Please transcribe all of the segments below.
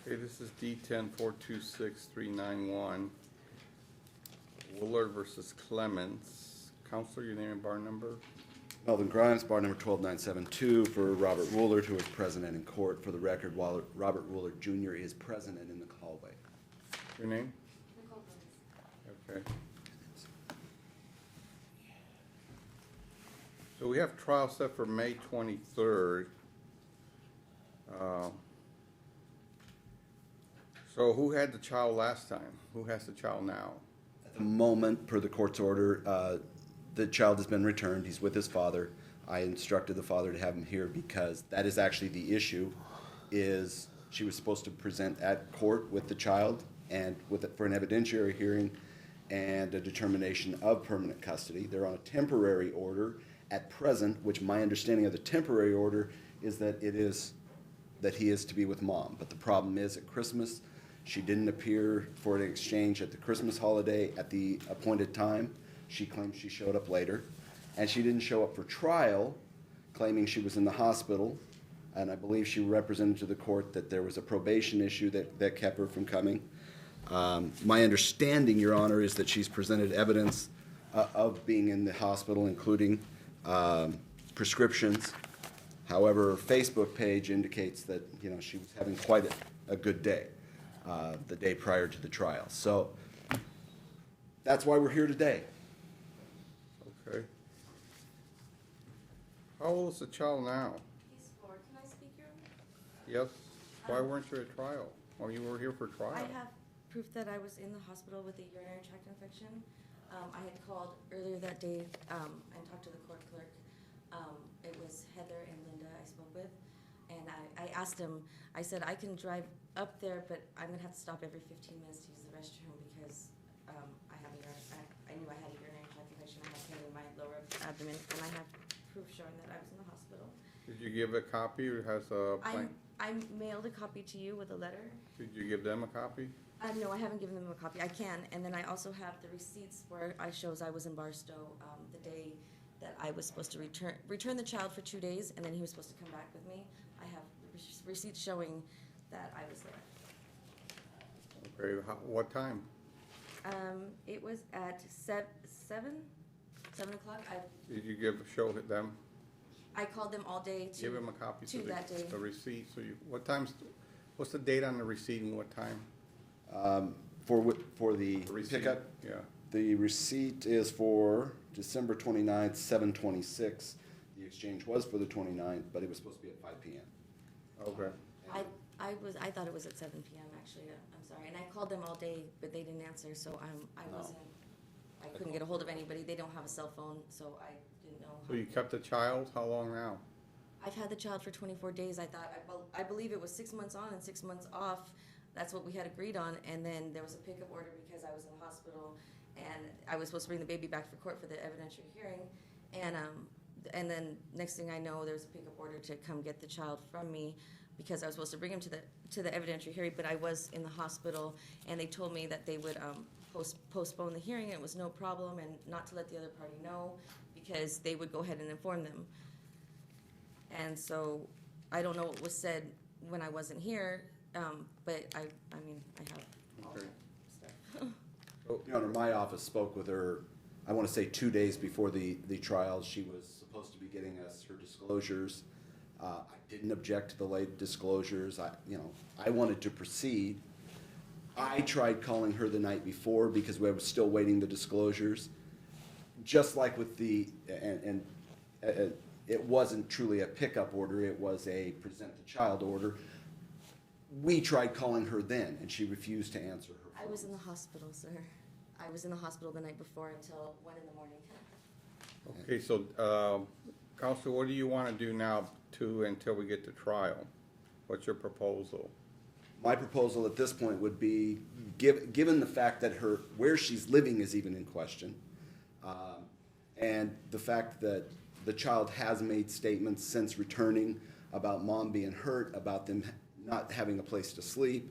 Okay, this is D10-426391. Wooler versus Clements. Counselor, your name and bar number? Melvin Grimes, bar number 12972, for Robert Woolard, who is present and in court. For the record, while Robert Woolard Jr. is present and in the hallway. Your name? Nicole Gomez. Okay. So we have trial set for May 23rd. So who had the child last time? Who has the child now? At the moment, per the court's order, the child has been returned. He's with his father. I instructed the father to have him here because that is actually the issue, is she was supposed to present at court with the child and with it for an evidentiary hearing and a determination of permanent custody. They're on a temporary order at present, which my understanding of the temporary order is that he is to be with mom. But the problem is at Christmas, she didn't appear for an exchange at the Christmas holiday at the appointed time. She claims she showed up later. And she didn't show up for trial, claiming she was in the hospital. And I believe she represented to the court that there was a probation issue that kept her from coming. My understanding, Your Honor, is that she's presented evidence of being in the hospital, including prescriptions. However, her Facebook page indicates that, she was having quite a good day, the day prior to the trial. So that's why we're here today. Okay. How old is the child now? He's 4. Can I speak, Your Honor? Yes? Why weren't you at trial? Well, you were here for trial. I have proof that I was in the hospital with a urinary tract infection. I had called earlier that day and talked to the court clerk. It was Heather and Linda I spoke with. And I asked him, I said, I can drive up there, but I'm going to have to stop every 15 minutes to use the restroom because I knew I had a urinary tract infection. I had pain in my lower abdomen, and I have proof showing that I was in the hospital. Did you give a copy or has a blank? I mailed a copy to you with a letter. Did you give them a copy? No, I haven't given them a copy. I can, and then I also have the receipts where I shows I was in Barstow the day that I was supposed to return the child for 2 days, and then he was supposed to come back with me. I have receipts showing that I was there. Okay, what time? It was at 7 o'clock. Did you show them? I called them all day to Give them a copy so that day. the receipt. So what's the date on the receipt and what time? For the receipt, pickup, yeah. the receipt is for December 29th, 7/26. The exchange was for the 29th, but it was supposed to be at 5 p.m. Okay. I thought it was at 7 p.m. actually. I'm sorry, and I called them all day, but they didn't answer. So I couldn't get a hold of anybody. They don't have a cell phone, so I didn't know. So you kept the child? How long now? I've had the child for 24 days. I believe it was 6 months on and 6 months off. That's what we had agreed on, and then there was a pickup order because I was in the hospital, and I was supposed to bring the baby back for court for the evidentiary hearing, and then next thing I know, there was a pickup order to come get the child from me because I was supposed to bring him to the evidentiary hearing, but I was in the hospital, and they told me that they would postpone the hearing, and it was no problem, and not to let the other party know because they would go ahead and inform them. And so I don't know what was said when I wasn't here. But I mean, I have all Okay. that stuff. Your Honor, my office spoke with her, I want to say 2 days before the trial. She was supposed to be getting us her disclosures. I didn't object to the late disclosures. I wanted to proceed. I tried calling her the night before because we were still waiting the disclosures. Just like with it wasn't truly a pickup order, it was a present the child order. We tried calling her then, and she refused to answer her phone. I was in the hospital, sir. I was in the hospital the night before until 1 in the morning. Okay, so, Counselor, what do you want to do now until we get to trial? What's your proposal? My proposal at this point would be, given the fact that where she's living is even in question, and the fact that the child has made statements since returning about mom being hurt, about them not having a place to sleep,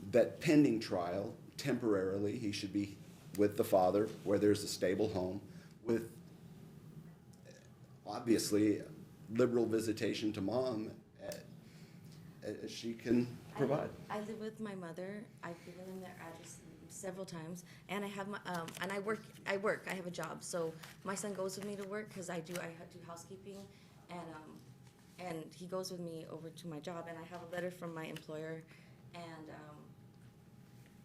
that pending trial, temporarily, he should be with the father where there's a stable home with, obviously, liberal visitation to mom as she can provide. I live with my mother. I've given them their address several times, and I have my and I work. I have a job, so my son goes with me to work because I do housekeeping, and he goes with me over to my job, and I have a letter from my employer, and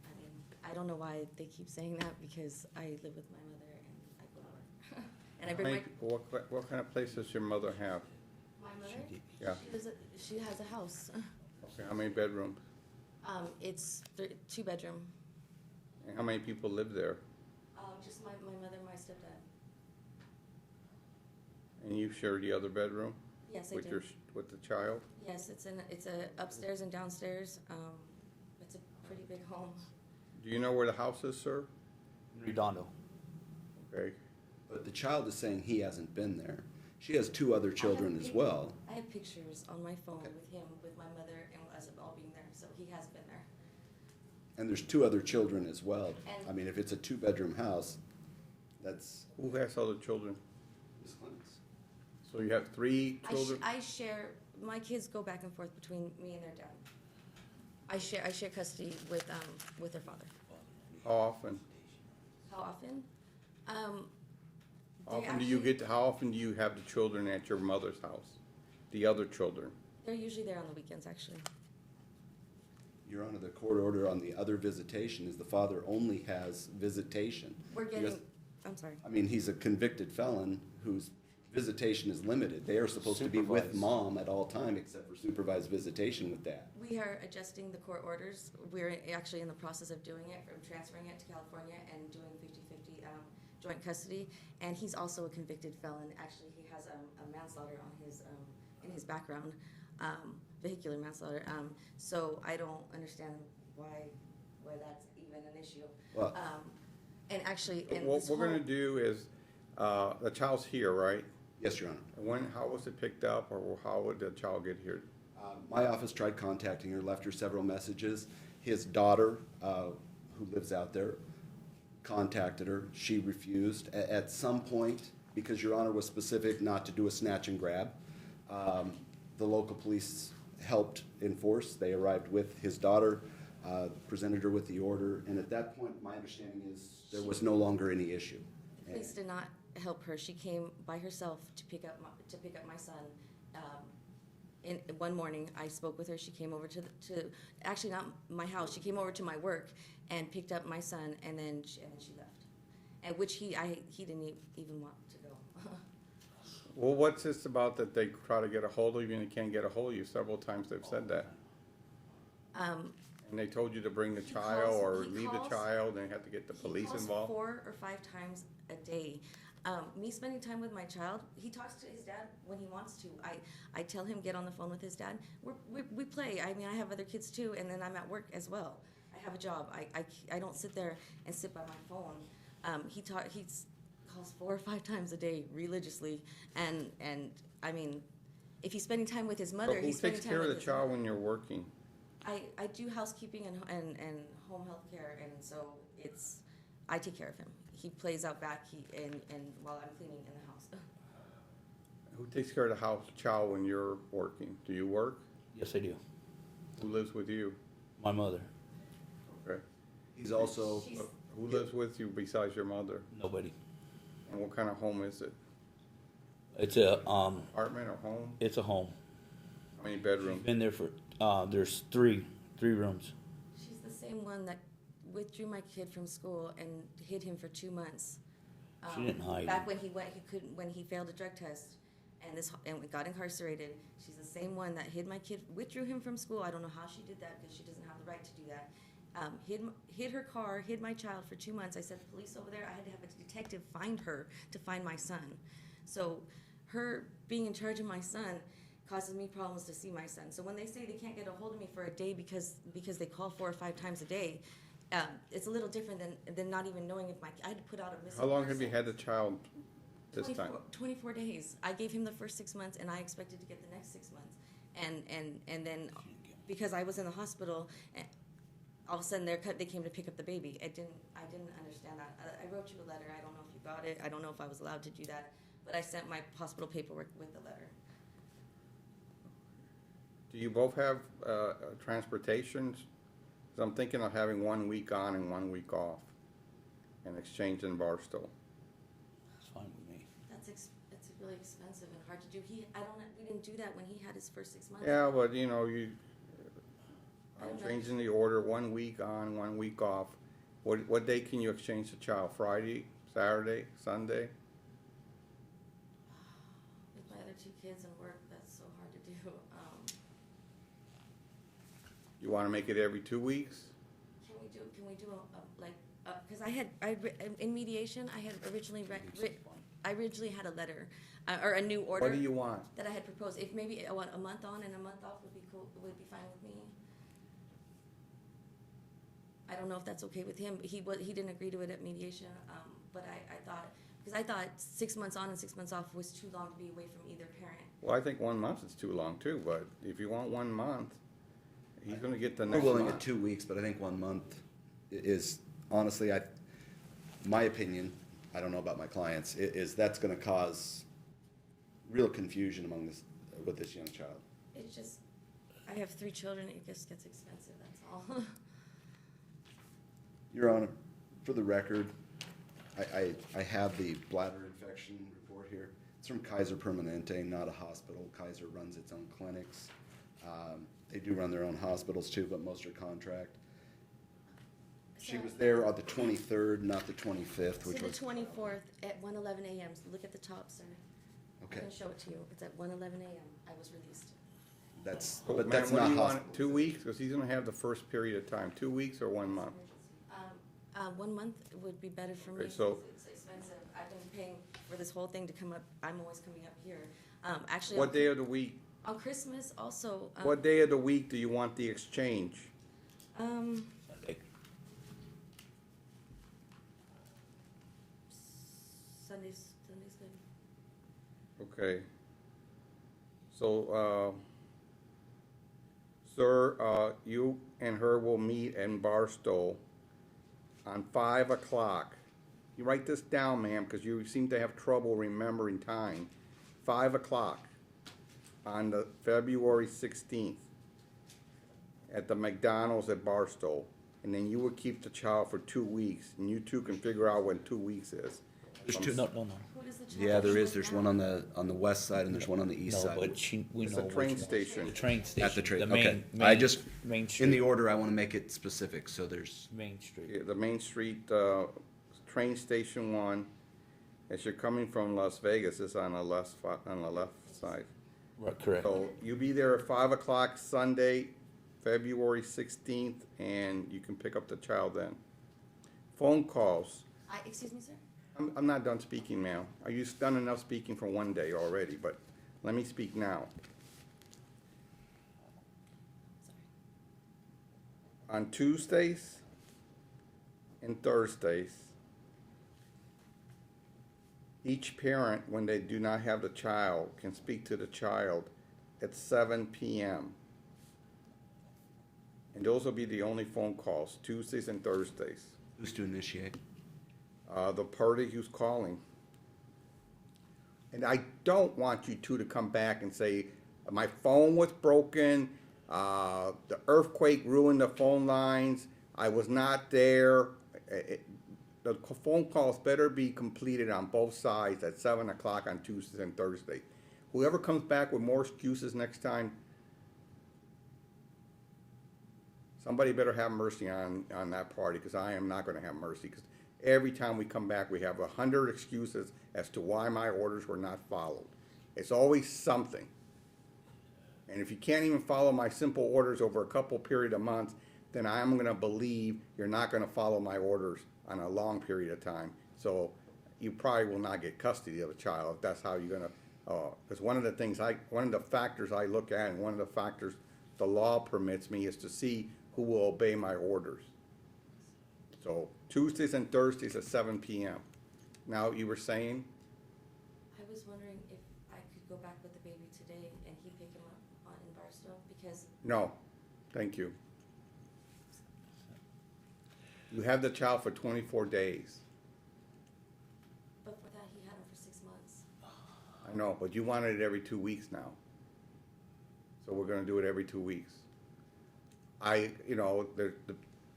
I mean, I don't know why they keep saying that because I live with my mother and I go to work, and I bring my. What kind of place does your mother have? My mother? Yeah. She has a house. Okay, how many bedrooms? It's 2-bedroom. And how many people live there? Just my mother and my stepdad. And you share the other bedroom? Yes, I With do. your, with the child? Yes, it's a upstairs and downstairs. It's a pretty big home. Do you know where the house is, sir? Redondo. Okay. But the child is saying he hasn't been there. She has 2 other children as well. I have pictures on my phone with him, with my mother, and us all being there, so he has been there. And there's 2 other children as well. And- I mean, if it's a 2-bedroom house, that's. Who has other children? Ms. Clemens. So you have 3 children? I share, my kids go back and forth between me and their dad. I share custody with their father. How often? How often? How often do you have the children at your mother's house? The other children? They're usually there on the weekends, actually. Your Honor, the court order on the other visitation is the father only has visitation. We're Because, getting, I'm sorry. I mean, he's a convicted felon whose visitation is limited. They are supposed to be with Supervised. mom at all time except for supervised visitation with dad. We are adjusting the court orders. We're actually in the process of doing it, from transferring it to California and doing 50-50 joint custody. And he's also a convicted felon. Actually, he has a manslaughter on his in his background, vehicular manslaughter. So I don't understand why that's even an issue. Well- And actually, in What this we're gonna whole- do is, the child's here, right? Yes, Your Honor. How was it picked up, or how would the child get here? My office tried contacting her, left her several messages. His daughter, who lives out there, contacted her. She refused. At some point, because Your Honor was specific not to do a snatch and grab, the local police helped enforce. They arrived with his daughter, presented her with the order, and at that point, my understanding is there was no longer any issue. The police did not help her. She came by herself to pick up my son. In one morning, I spoke with her. She came over to actually not my house. She came over to my work and picked up my son, and then she left. At which he didn't even want to go. Well, what's this about that they try to get a hold of you and they can't get a hold of you? Several times they've said that. And they told you to bring the child or he leave the calls- child, and you have to get the police He calls involved? 4 or 5 times a day. Me spending time with my child, he talks to his dad when he wants to. I tell him get on the phone with his dad. We play. I mean, I have other kids too, and then I'm at work as well. I have a job. I don't sit there and sit by my phone. He calls 4 or 5 times a day religiously, and I mean, if he's spending time with his mother, But who he's spending takes time care of with the his child mother. when you're working? I do housekeeping and home health care, and so I take care of him. He plays out back, and while I'm cleaning in the house. Who takes care of the child when you're working? Do you work? Yes, I do. Who lives with you? My mother. Okay. He's also, She's- Who lives with you besides your mother? Nobody. And what kind of home is it? It's a Apartment or home? it's a home. How many bedrooms? Been there for there's three rooms. She's the same one that withdrew my kid from school and hid him for 2 months. She didn't hide Back him. when he failed a drug test and got incarcerated. She's the same one that hid my kid, withdrew him from school. I don't know how she did that because she doesn't have the right to do that. Hid her car, hid my child for 2 months. I sent the police over there. I had to have a detective find her to find my son. So her being in charge of my son causes me problems to see my son. So when they say they can't get a hold of me for a day because they call 4 or 5 times a day, it's a little different than not even knowing if I had to put out a missing How long have you person. had the child this time? 24 days. I gave him the first 6 months, and I expected to get the next 6 months. And then because I was in the hospital, all of a sudden they came to pick up the baby. I didn't understand that. I wrote you a letter. I don't know if you got it. I don't know if I was allowed to do that, but I sent my hospital paperwork with the letter. Do you both have transportations? 'Cause I'm thinking of having 1 week on and 1 week off and exchange in Barstow. It's fine with me. It's really expensive and hard to do. We didn't do that when he had his first 6 months. Yeah, but I I'm don't know. changing the order, 1 week on, 1 week off. What day can you exchange the child? Friday, Saturday, Sunday? With my other 2 kids and work, that's so hard to do. You wanna make it every 2 weeks? Can we do because in mediation, I had originally I originally had a letter, or a new order. What do you want? That I had proposed. If maybe a month on and a month off would be cool, would be fine with me. I don't know if that's okay with him. He didn't agree to it at mediation, but I thought 6 months on and 6 months off was too long to be away from either parent. Well, I think 1 month is too long too, but if you want 1 month, he's gonna get the We're next willing month. at 2 weeks, but I think 1 month is, honestly, my opinion, I don't know about my clients, is that's gonna cause real confusion with this young child. It's just, I have 3 children, it just gets expensive, that's all. Your Honor, for the record, I have the bladder infection report here. It's from Kaiser Permanente, not a hospital. Kaiser runs its own clinics. They do run their own hospitals too, but most are contract. She was there on the 23rd, not the 25th, So which the was, 24th at 1:11 a.m., so look at the top, sir. I okay, can show it to you, it's at 1:11 a.m. I was released. Oh, but ma'am, that's what do not you want? hospital. 2 weeks, because he's gonna have the first period of time. 2 weeks or 1 month? 1 month would be better for me, Okay, so- because it's expensive. I've been paying for this whole thing to come up, I'm always coming up here. Actually, What day of the week? on Christmas also. What day of the week do you want the exchange? Um, Sunday. Sunday's good. Okay. So, sir, you and her will meet in Barstow on 5 o'clock. You write this down, ma'am, because you seem to have trouble remembering time. 5 o'clock on the February 16th at the McDonald's at Barstow. And then you will keep the child for 2 weeks, and you two can figure out when 2 weeks is. There's two- No. Who does the child Yeah, there live is. There's now? one on the west side and there's one on the east No, side. but we It's know a train which one. station. The train station. At the train, The okay. main In the street. order, I wanna make it specific, so there's, Main Street. Yeah, the Main Street, train station 1, as you're coming from Las Vegas, is on the left side. Right, correct. So you be there at 5 o'clock Sunday, February 16th, and you can pick up the child then. Phone calls. Excuse me, sir? I'm not done speaking, ma'am. You've done enough speaking for 1 day already, but let me speak now. Sorry. On Tuesdays and Thursdays, each parent, when they do not have the child, can speak to the child at 7 p.m. And those will be the only phone calls, Tuesdays and Thursdays. who's to initiate? The party who's calling. And I don't want you two to come back and say, my phone was broken, the earthquake ruined the phone lines, I was not there. The phone calls better be completed on both sides at 7 o'clock on Tuesdays and Thursdays. Whoever comes back with more excuses next time, somebody better have mercy on that party, because I am not gonna have mercy, because every time we come back, we have 100 excuses as to why my orders were not followed. It's always something. And if you can't even follow my simple orders over a couple period of months, then I'm gonna believe you're not gonna follow my orders on a long period of time. So you probably will not get custody of the child if that's how you're gonna, because one of the factors I look at, and one of the factors the law permits me, is to see who will obey my orders. So Tuesdays and Thursdays at 7 p.m. Now, you were saying? I was wondering if I could go back with the baby today and he pick him up in Barstow, because No, thank you. You have the child for 24 days. before that he had him for 6 months. I know, but you wanted it every 2 weeks now. So we're gonna do it every 2 weeks.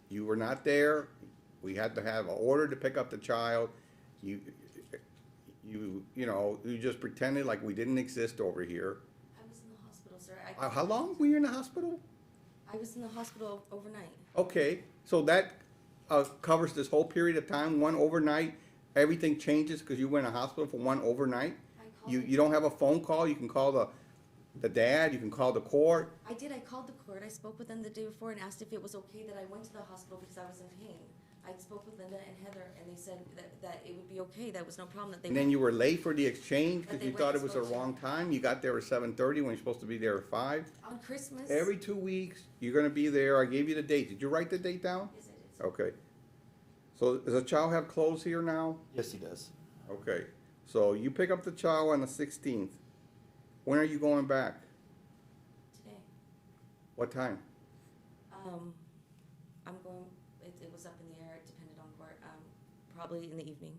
You were not there. We had to have an order to pick up the child. You just pretended like we didn't exist over here. I was in the hospital, sir. How long were you in the hospital? I was in the hospital overnight. Okay, so that covers this whole period of time, one overnight, everything changes because you went in a hospital for one overnight? I called You don't have a phone call, you can call the dad, you can call the court? I did. I called the court. I spoke with them the day before and asked if it was okay that I went to the hospital because I was in pain. I spoke with Linda and Heather, and they said that it would be okay. That was no problem. That they And then you were late for the exchange But because they you weren't thought it was the supposed to. wrong time? You got there at 7:30 when you're supposed to be there at 5? on Christmas. Every 2 weeks, you're gonna be there. I gave you the date. Did you write the date down? Yes, I did. Sir. Okay. So does the child have clothes here now? Yes, he does. Okay. So you pick up the child on the 16th. When are you going back? Today. What time? I'm going. It was up in the air. It depended on court. Probably in the evening.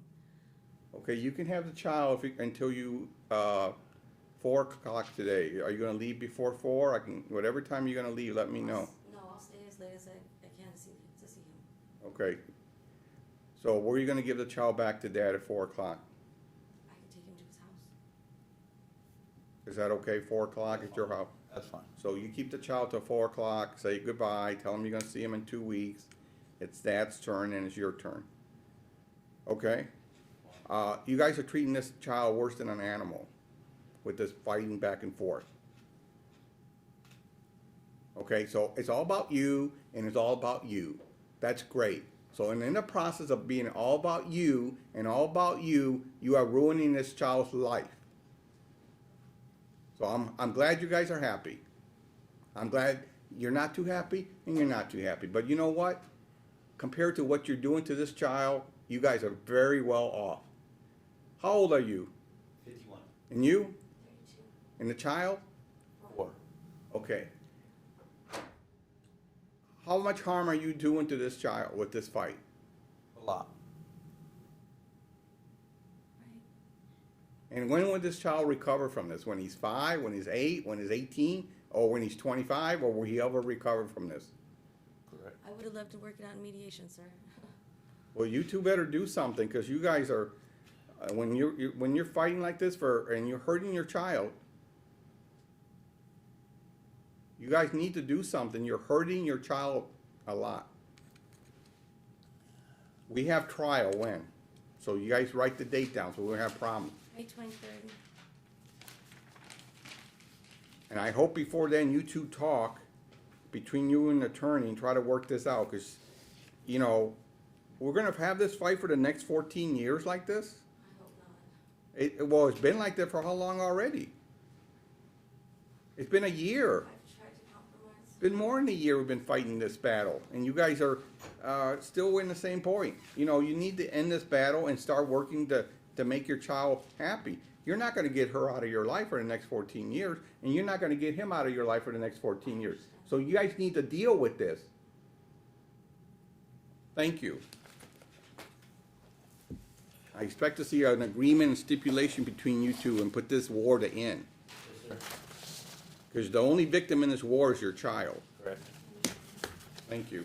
Okay, you can have the child until 4 o'clock today. Are you gonna leave before 4? Whatever time you're gonna leave, let me know. No, I'll stay as late as I can to see him. Okay. So where are you gonna give the child back to dad at 4 o'clock? I can take him to his house. Is that okay, 4 o'clock at your house? That's fine. So you keep the child till 4 o'clock, say goodbye, tell him you're gonna see him in 2 weeks. It's dad's turn and it's your turn. Okay? You guys are treating this child worse than an animal with this fighting back and forth. Okay, so it's all about you and it's all about you. That's great. So in the process of being all about you and all about you, you are ruining this child's life. So I'm glad you guys are happy. I'm glad you're not too happy and you're not too happy. But you know what? Compared to what you're doing to this child, you guys are very well off. How old are you? 51. And you? 32. And the child? 4. Okay. How much harm are you doing to this child with this fight? A lot. Right. And when would this child recover from this? When he's 5, when he's 8, when he's 18, or when he's 25, or will he ever recover from this? Correct. I would have loved to work it out in mediation, sir. Well, you two better do something because you guys are, when you're fighting like this and you're hurting your child, you guys need to do something. You're hurting your child a lot. We have trial when? So you guys write the date down so we don't have problems. May 23rd. And I hope before then you two talk between you and the attorney and try to work this out because, we're going to have this fight for the next 14 years like this? I hope not. Well, it's been like that for how long already? It's been a year. I've tried to compromise. It's been more than a year we've been fighting this battle, and you guys are still in the same point. You need to end this battle and start working to make your child happy. You're not going to get her out of your life for the next 14 years, and you're not going to get him out of your life for the next 14 years. So you guys need to deal with this. Thank you. I expect to see an agreement and stipulation between you two and put this war to end. Yes, sir. Because the only victim in this war is your child. Correct. Thank you.